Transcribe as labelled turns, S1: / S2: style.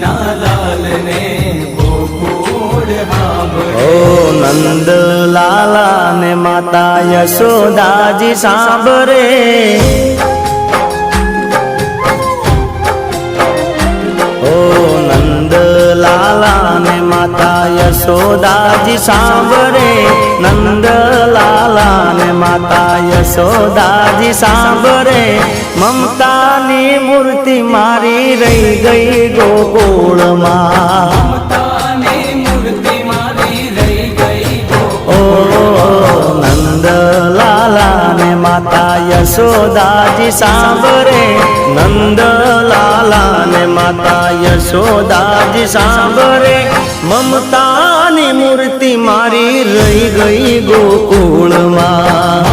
S1: જીનાલાલ ને ગોકુળ સાંભળે.
S2: ઓ નંદલાલા ને માતા યશોદાજી સાંભળે. ઓ નંદલાલા ને માતા યશોદાજી સાંભળે. નંદલાલા ને માતા યશોદાજી સાંભળે. મમતાની મૂર્તિ મારી રહી ગઈ ગોકુળમાં.
S1: મમતાની મૂર્તિ મારી રહી ગઈ
S2: ઓ નંદલાલા ને માતા યશોદાજી સાંભળે. નંદલાલા ને માતા યશોદાજી સાંભળે. મમતાની મૂર્તિ મારી રહી ગઈ ગોકુળમાં.